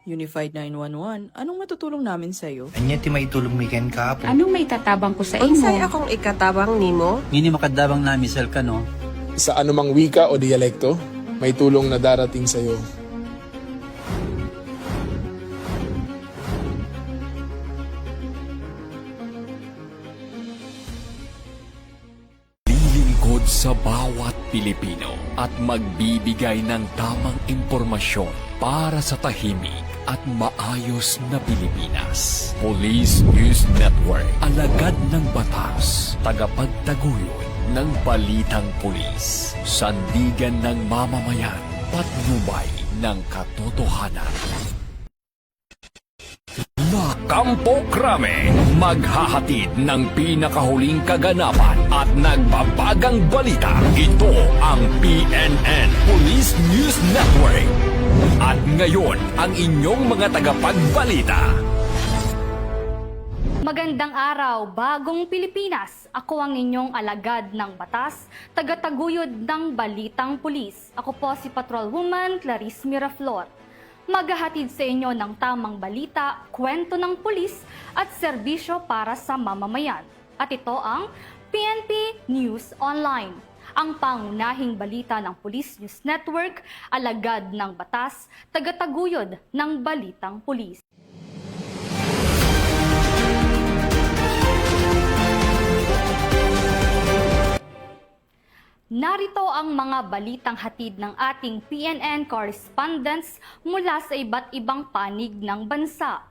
Unified 911, anong matutulong namin sa'yo? Anya ti maitulong mi ken kapo. Anong may tatabang ko sa Unsay imo? akong ikatabang nimo? Ngini makadabang na misal ka no? Sa anumang wika o dialekto, may tulong na darating sa iyo. Lilingkod sa bawat Pilipino at magbibigay ng tamang impormasyon para sa tahimik at maayos na Pilipinas. Police News Network, alagad ng batas, tagapagtaguyod ng balitang pulis, sandigan ng mamamayan, patnubay ng katotohanan. La Campo Crame, maghahatid ng pinakahuling kaganapan at nagbabagang balita. Ito ang PNN Police News Network. At ngayon, ang inyong mga tagapagbalita. Magandang araw, bagong Pilipinas. Ako ang inyong alagad ng batas, tagataguyod ng balitang pulis. Ako po si Patrolwoman Clarice Miraflor. Maghahatid sa inyo ng tamang balita, kwento ng pulis at serbisyo para sa mamamayan. At ito ang PNP News Online, ang pangunahing balita ng Police News Network, alagad ng batas, tagataguyod ng balitang pulis. Narito ang mga balitang hatid ng ating PNN correspondents mula sa iba't ibang panig ng bansa.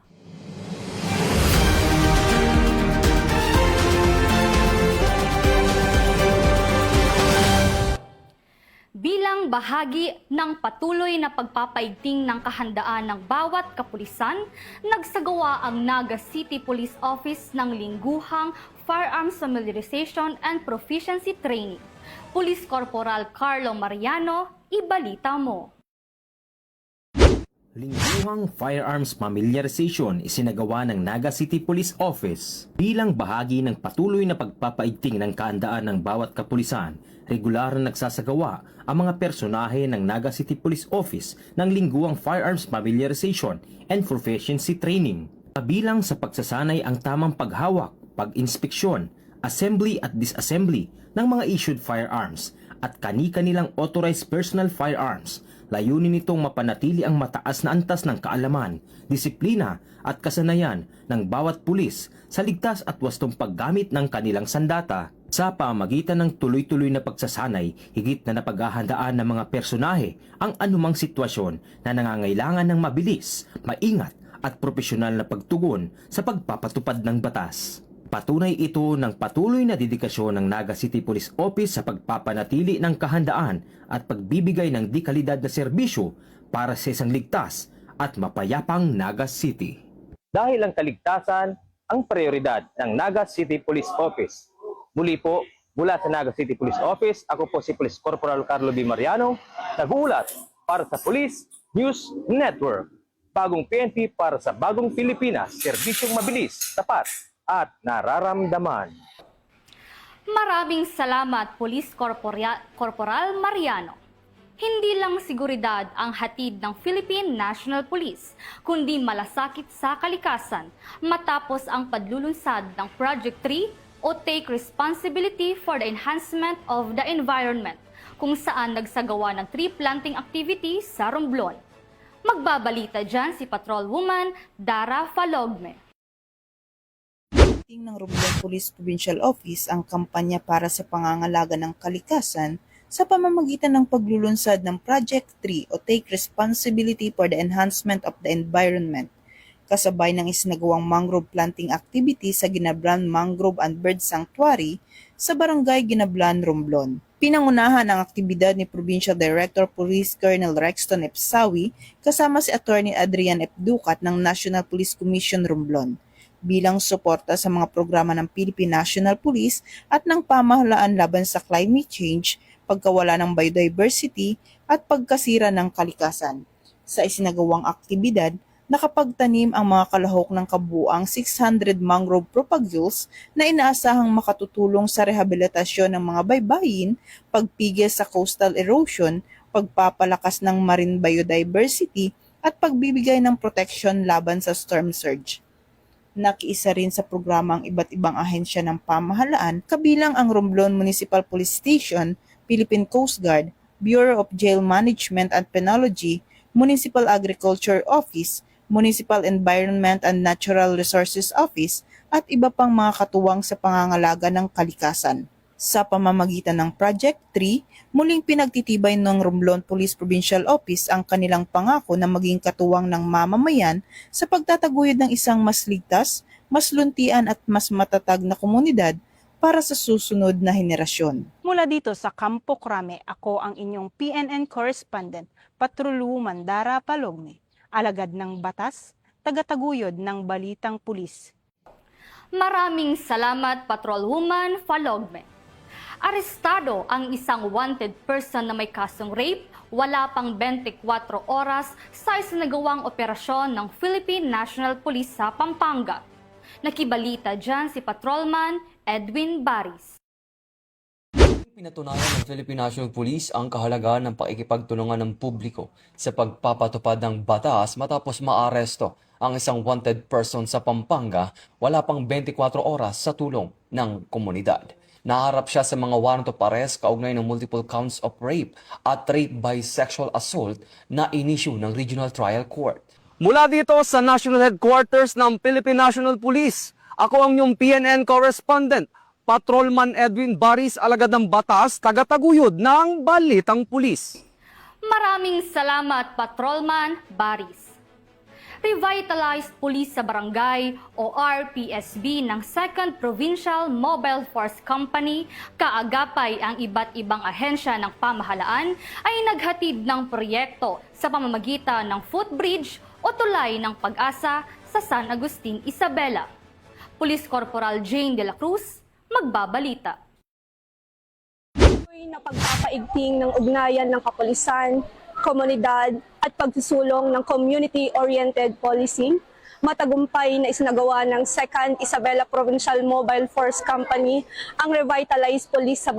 Bilang bahagi ng patuloy na pagpapaigting ng kahandaan ng bawat kapulisan, nagsagawa ang Naga City Police Office ng lingguhang Firearms Familiarization and Proficiency Training. Police Corporal Carlo Mariano, ibalita mo. Lingguhang Firearms Familiarization isinagawa ng Naga City Police Office bilang bahagi ng patuloy na pagpapaigting ng kahandaan ng bawat kapulisan. Regular na nagsasagawa ang mga personahe ng Naga City Police Office ng lingguhang Firearms Familiarization and Proficiency Training. Kabilang sa pagsasanay ang tamang paghawak, pag-inspeksyon, assembly at disassembly ng mga issued firearms at kani-kanilang authorized personal firearms. Layunin nitong mapanatili ang mataas na antas ng kaalaman, disiplina at kasanayan ng bawat pulis sa ligtas at wastong paggamit ng kanilang sandata. Sa pamagitan ng tuloy-tuloy na pagsasanay, higit na napaghahandaan ng mga personahe ang anumang sitwasyon na nangangailangan ng mabilis, maingat at propesyonal na pagtugon sa pagpapatupad ng batas. Patunay ito ng patuloy na dedikasyon ng Naga City Police Office sa pagpapanatili ng kahandaan at pagbibigay ng dekalidad na serbisyo para sa isang ligtas at mapayapang Naga City. Dahil ang kaligtasan ang prioridad ng Naga City Police Office. Muli po, mula sa Naga City Police Office, ako po si Police Corporal Carlo B. Mariano, nag-uulat para sa Police News Network. Bagong PNP para sa bagong Pilipinas, serbisyong mabilis, tapat, at nararamdaman. Maraming salamat, Police Corporal Mariano. Hindi lang seguridad ang hatid ng Philippine National Police, kundi malasakit sa kalikasan matapos ang padlulunsad ng Project 3 o Take Responsibility for the Enhancement of the Environment, kung saan nagsagawa ng tree planting activity sa Romblon. Magbabalita dyan si Patrolwoman Dara Falogme. Ng Romblon Police Provincial Office ang kampanya para sa pangangalaga ng kalikasan sa pamamagitan ng paglulunsad ng Project 3 o Take Responsibility for the Enhancement of the Environment, kasabay ng isinagawang mangrove planting activity sa Ginablan Mangrove and Bird Sanctuary sa Barangay Ginablan, Romblon. Pinangunahan ang aktibidad ni Provincial Director Police Colonel Rexton F. Sawi kasama si Attorney Adrian F. Ducat ng National Police Commission Romblon bilang suporta sa mga programa ng Philippine National Police at ng pamahalaan laban sa climate change, pagkawala ng biodiversity at pagkasira ng kalikasan. Sa isinagawang aktibidad, nakapagtanim ang mga kalahok ng kabuuang 600 mangrove propagules na inaasahang makatutulong sa rehabilitasyon ng mga baybayin, pagpigil sa coastal erosion, pagpapalakas ng marine biodiversity at pagbibigay ng proteksyon laban sa storm surge. Nakiisa rin sa programa ang iba't ibang ahensya ng pamahalaan kabilang ang Romblon Municipal Police Station, Philippine Coast Guard, Bureau of Jail Management and Penology, Municipal Agriculture Office, Municipal Environment and Natural Resources Office at iba pang mga katuwang sa pangangalaga ng kalikasan. Sa pamamagitan ng Project 3, muling pinagtitibay ng Romblon Police Provincial Office ang kanilang pangako na maging katuwang ng mamamayan sa pagtataguyod ng isang mas ligtas, mas luntian at mas matatag na komunidad para sa susunod na henerasyon. Mula dito sa Campo Crame, ako ang inyong PNN correspondent, Patrolwoman Dara Palogme, alagad ng batas, tagataguyod ng balitang pulis. Maraming salamat, Patrolwoman Falogme. Arestado ang isang wanted person na may kasong rape, wala pang 24 oras sa isinagawang operasyon ng Philippine National Police sa Pampanga. Nakibalita dyan si Patrolman Edwin Baris. Pinatunayan ng Philippine National Police ang kahalagahan ng pakikipagtulungan ng publiko sa pagpapatupad ng batas matapos maaresto ang isang wanted person sa Pampanga wala pang 24 oras sa tulong ng komunidad. Naharap siya sa mga warrant of arrest kaugnay ng multiple counts of rape at rape by sexual assault na inisyu ng Regional Trial Court. Mula dito sa National Headquarters ng Philippine National Police, ako ang inyong PNN correspondent, Patrolman Edwin Baris, alagad ng batas, tagataguyod ng balitang pulis. Maraming salamat, Patrolman Baris. Revitalized Police sa Barangay o RPSB ng 2nd Provincial Mobile Force Company, kaagapay ang iba't ibang ahensya ng pamahalaan ay naghatid ng proyekto sa pamamagitan ng footbridge o tulay ng pag-asa sa San Agustin, Isabela. Police Corporal Jane de la Cruz, magbabalita. Na pagpapaigting ng ugnayan ng kapulisan, komunidad at pagsusulong ng community-oriented policing, matagumpay na isinagawa ng 2nd Isabela Provincial Mobile Force Company ang Revitalized Police sa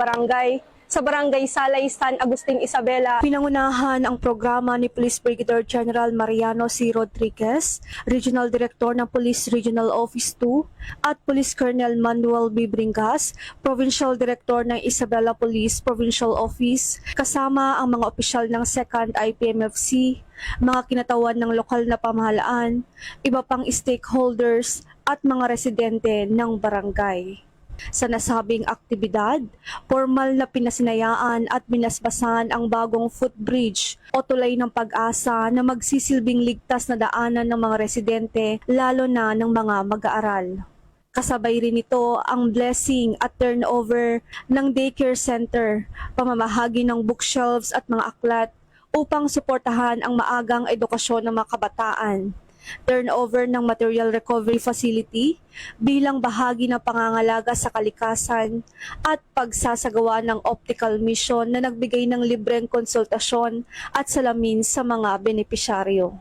Barangay Salay, San Agustin, Isabela. Pinangunahan ang programa ni Police Brigadier General Mariano C. Rodriguez, Regional Director ng Police Regional Office 2, at Police Colonel Manuel B. Bringas, Provincial Director ng Isabela Police Provincial Office, kasama ang mga opisyal ng 2nd IPMFC, mga kinatawan ng lokal na pamahalaan, iba pang stakeholders at mga residente ng barangay. Sa nasabing aktibidad, formal na pinasinayaan at binasbasan ang bagong footbridge o tulay ng pag-asa na magsisilbing ligtas na daanan ng mga residente, lalo na ng mga mag-aaral. Kasabay rin ito ang blessing at turnover ng daycare center, pamamahagi ng bookshelves at mga aklat upang suportahan ang maagang edukasyon ng mga kabataan. Turnover ng material recovery facility bilang bahagi ng pangangalaga sa kalikasan at pagsasagawa ng optical mission na nagbigay ng libreng konsultasyon at salamin sa mga benepisyaryo.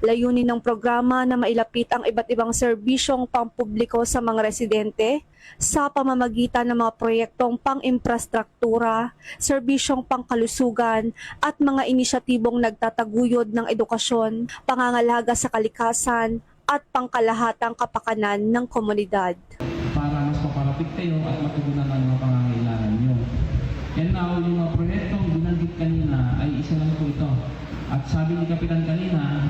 Layunin ng programa na mailapit ang iba't ibang serbisyong pampubliko sa mga residente sa pamamagitan ng mga proyektong pang-infrastruktura, serbisyong pangkalusugan at mga inisyatibong nagtataguyod ng edukasyon, pangangalaga sa kalikasan at pangkalahatang kapakanan ng komunidad. Para mas mapalapit kayo at matugunan ang mga pangangailangan nyo. And now, yung mga proyektong binanggit kanina ay isa lang po ito. At sabi ni Kapitan kanina,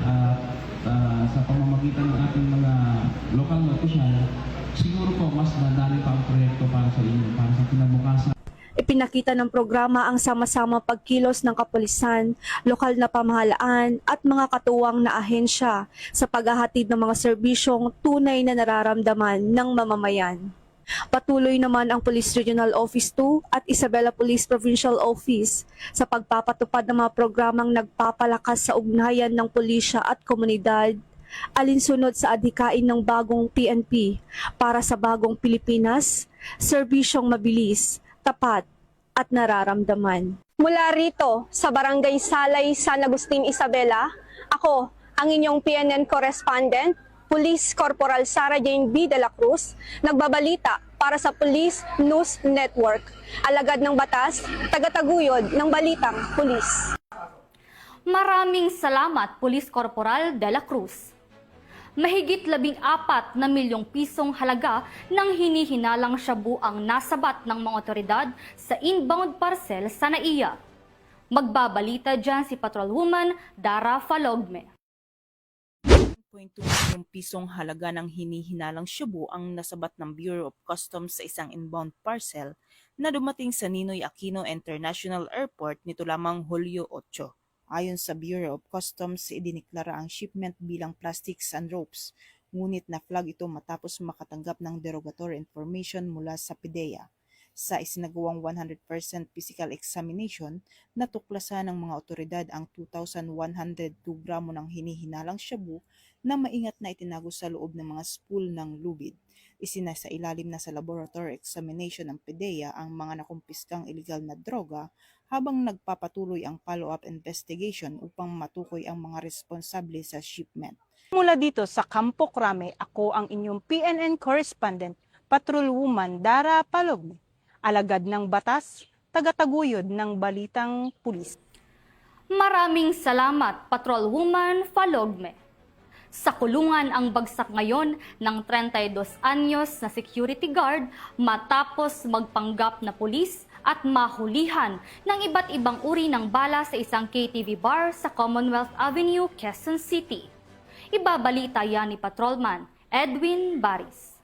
sa pamamagitan ng ating mga lokal na opisyal, siguro po mas madami pa ang proyekto para sa inyo, para sa kinabukasan. Ipinakita ng programa ang sama-sama pagkilos ng kapulisan, lokal na pamahalaan at mga katuwang na ahensya sa paghahatid ng mga serbisyong tunay na nararamdaman ng mamamayan. Patuloy naman ang Police Regional Office 2 at Isabela Police Provincial Office sa pagpapatupad ng mga programang nagpapalakas sa ugnayan ng pulisya at komunidad, alinsunod sa adhikain ng bagong PNP para sa bagong Pilipinas, serbisyong mabilis, tapat at nararamdaman. Mula rito sa Barangay Salay, San Agustin, Isabela, ako ang inyong PNN correspondent, Police Corporal Sara Jane B. de la Cruz, nagbabalita para sa Police News Network. Alagad ng batas, tagataguyod ng balitang pulis. Maraming salamat, Police Corporal De La Cruz. Mahigit 14 na milyong pisong halaga ng hinihinalang shabu ang nasabat ng mga otoridad sa inbound parcel sa NAIA. Magbabalita dyan si Patrolwoman Dara Falogme. 1.2 milyong pisong halaga ng hinihinalang shabu ang nasabat ng Bureau of Customs sa isang inbound parcel na dumating sa Ninoy Aquino International Airport nito lamang Hulyo 8. Ayon sa Bureau of Customs, idiniklara ang shipment bilang plastics and ropes, ngunit na-flag ito matapos makatanggap ng derogatory information mula sa PDEA. Sa isinagawang 100% physical examination, natuklasan ng mga otoridad ang 2,102 gramo ng hinihinalang shabu na maingat na itinago sa loob ng mga spool ng lubid. Isinasailalim na sa laboratory examination ng PDEA ang mga nakumpiskang illegal na droga habang nagpapatuloy ang follow-up investigation upang matukoy ang mga responsable sa shipment. Mula dito sa Campo Crame, ako ang inyong PNN correspondent, Patrolwoman Dara Falogme. Alagad ng batas, tagataguyod ng balitang pulis. Maraming salamat, Patrolwoman Falogme. Sa kulungan ang bagsak ngayon ng 32 anyos na security guard matapos magpanggap na pulis at mahulihan ng iba't ibang uri ng bala sa isang KTV bar sa Commonwealth Avenue, Quezon City. Ibabalita yan ni Patrolman Edwin Baris.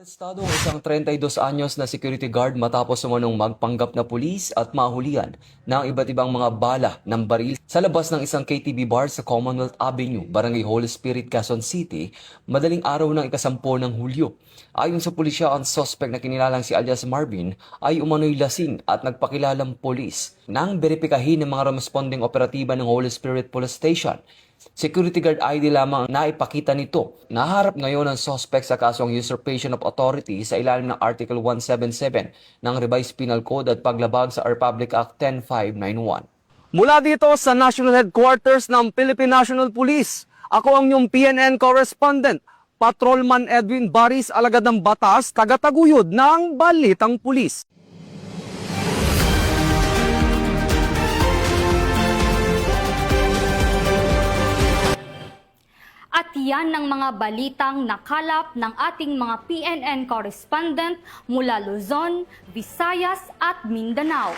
Arestado ang isang 32 anyos na security guard matapos umanong magpanggap na pulis at mahulihan ng iba't ibang mga bala ng baril sa labas ng isang KTV bar sa Commonwealth Avenue, Barangay Holy Spirit, Quezon City, madaling araw ng ika-10 ng Hulyo. Ayon sa pulisya, ang suspect na kinilalang si alias Marvin ay umano'y lasing at nagpakilalang pulis nang beripikahin ng mga responding operatiba ng Holy Spirit Police Station. Security guard ID lamang ang naipakita nito. Naharap ngayon ang suspect sa kasong usurpation of authority sa ilalim ng Article 177 ng Revised Penal Code at paglabag sa Republic Act 10591. Mula dito sa National Headquarters ng Philippine National Police, ako ang inyong PNN correspondent, Patrolman Edwin Baris, alagad ng batas, tagataguyod ng Balitang Pulis. At yan ang mga balitang nakalap ng ating mga PNN correspondent mula Luzon, Visayas at Mindanao.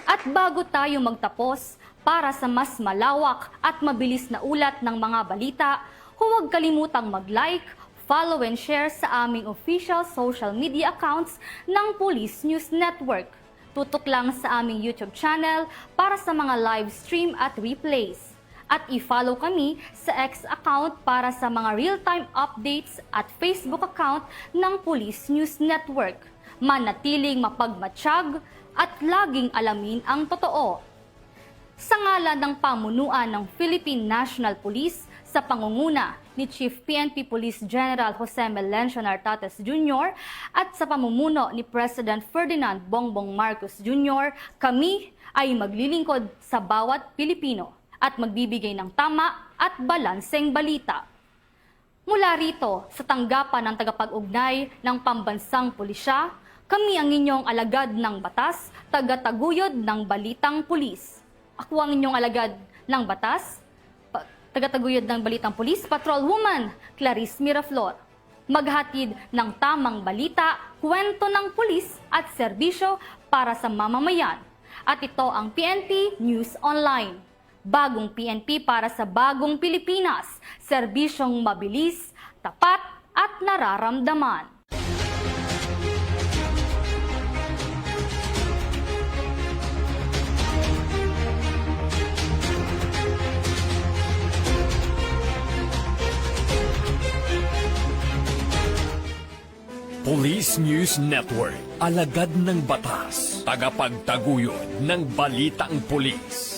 At bago tayo magtapos, para sa mas malawak at mabilis na ulat ng mga balita, huwag kalimutang mag-like, follow and share sa aming official social media accounts ng Police News Network. Tutok lang sa aming YouTube channel para sa mga live stream at replays. At i-follow kami sa X account para sa mga real-time updates at Facebook account ng Police News Network. Manatiling mapagmatsyag at laging alamin ang totoo. Sa ngalan ng pamunuan ng Philippine National Police sa pangunguna ni Chief PNP Police General Jose Melencio Nartates Jr. at sa pamumuno ni President Ferdinand Bongbong Marcos Jr., kami ay maglilingkod sa bawat Pilipino at magbibigay ng tama at balanseng balita. Mula rito sa tanggapan ng tagapag-ugnay ng pambansang pulisya, kami ang inyong alagad ng batas, tagataguyod ng balitang pulis. Ako ang inyong alagad ng batas, tagataguyod ng balitang pulis, Patrolwoman Clarice Miraflor. Maghatid ng tamang balita, kwento ng pulis at serbisyo para sa mamamayan. At ito ang PNP News Online. Bagong PNP para sa bagong Pilipinas, serbisyong mabilis, tapat at nararamdaman. Police News Network, alagad ng batas, tagapagtaguyod ng balitang pulis.